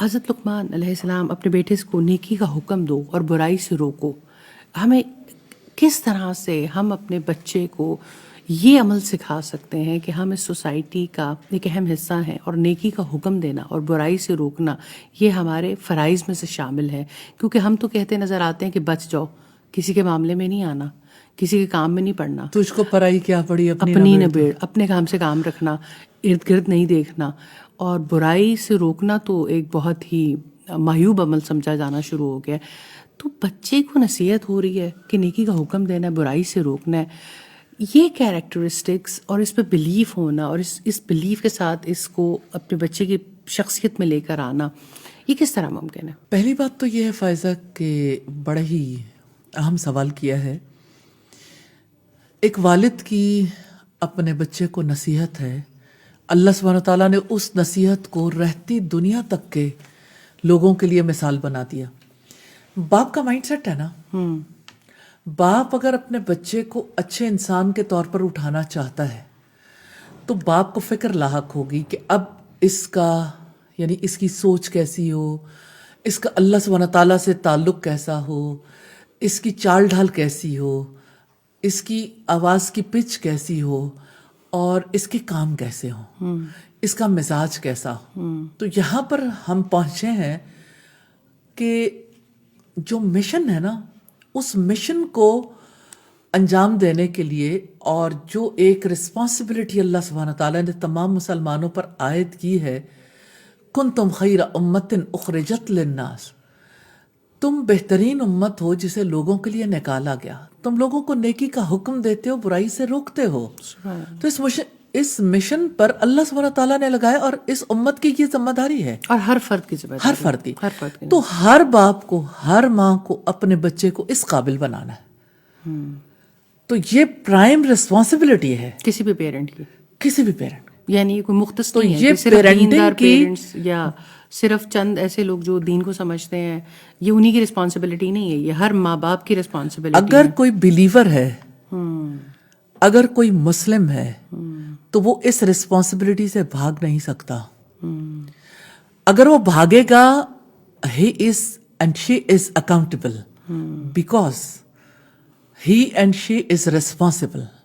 حضرت لقمان علیہ السلام اپنے بیٹے کو نیکی کا حکم دو اور برائی سے روکو. ہمیں کس طرح سے ہم اپنے بچے کو یہ عمل سکھا سکتے ہیں کہ ہم اس سوسائٹی کا ایک اہم حصہ ہیں اور نیکی کا حکم دینا اور برائی سے روکنا یہ ہمارے فرائض میں سے شامل ہے. کیونکہ ہم تو کہتے نظر آتے ہیں کہ بچ جاؤ، کسی کے معاملے میں نہیں آنا، کسی کے کام میں نہیں پڑنا، تجھ کو پرائی کیا پڑی اپنی نبیڑ، اپنے کام سے کام رکھنا، ارد گرد نہیں دیکھنا. اور برائی سے روکنا تو ایک بہت ہی معیوب عمل سمجھا جانا شروع ہو گیا. تو بچے کو نصیحت ہو رہی ہے کہ نیکی کا حکم دینا ہے، برائی سے روکنا ہے. یہ کیریکٹرسٹکس اور اس پہ بلیف ہونا اور اس بلیف کے ساتھ اس کو اپنے بچے کی شخصیت میں لے کر آنا، یہ کس طرح ممکن ہے؟ پہلی بات تو یہ ہے فائزہ کہ بڑا ہی اہم سوال کیا ہے. ایک والد کی اپنے بچے کو نصیحت ہے، اللہ سبحانہ تعالیٰ نے اس نصیحت کو رہتی دنیا تک کے لوگوں کے لیے مثال بنا دیا. باپ کا مائنڈ سیٹ ہے نا، باپ اگر اپنے بچے کو اچھے انسان کے طور پر اٹھانا چاہتا ہے تو باپ کو فکر لاحق ہوگی کہ اب اس کا یعنی اس کی سوچ کیسی ہو، اس کا اللہ سبحانہ تعالیٰ سے تعلق کیسا ہو، اس کی چال ڈھال کیسی ہو، اس کی آواز کی پچ کیسی ہو اور اس کے کام کیسے ہوں، اس کا مزاج کیسا ہو. تو یہاں پر ہم پہنچے ہیں کہ جو مشن ہے نا، اس مشن کو انجام دینے کے لیے اور جو ایک رسپانسبلٹی اللہ سبحانہ تعالیٰ نے تمام مسلمانوں پر عائد کی ہے، کنتم خیر امت اخرجت للناس، تم بہترین امت ہو جسے لوگوں کے لیے نکالا گیا. تم لوگوں کو نیکی کا حکم دیتے ہو، برائی سے روکتے ہو. تو اس مشن پر اللہ سبحانہ تعالیٰ نے لگایا اور اس امت کی یہ ذمہ داری ہے، اور ہر فرد کی ذمہ داری، ہر فرد کی. ہر فرد کی. تو ہر باپ کو، ہر ماں کو اپنے بچے کو اس قابل بنانا ہے. تو یہ پرائم ریسپانسبلٹی ہے کسی بھی پیرنٹ کی، کسی بھی پیرنٹ. یعنی کوئی مختص تو نہیں ہے یہ کہ صرف دیندار کی پیرنٹس یا صرف چند ایسے لوگ جو دین کو سمجھتے ہیں، یہ انہی کی رسپانسبلٹی نہیں ہے، یہ ہر ماں باپ کی رسپانسبلٹی ہے. اگر کوئی بلیور ہے، اگر کوئی مسلم ہے تو وہ اس رسپانسبلٹی سے بھاگ نہیں سکتا. اگر وہ بھاگے گا، he is and she is accountable because he and she is responsible.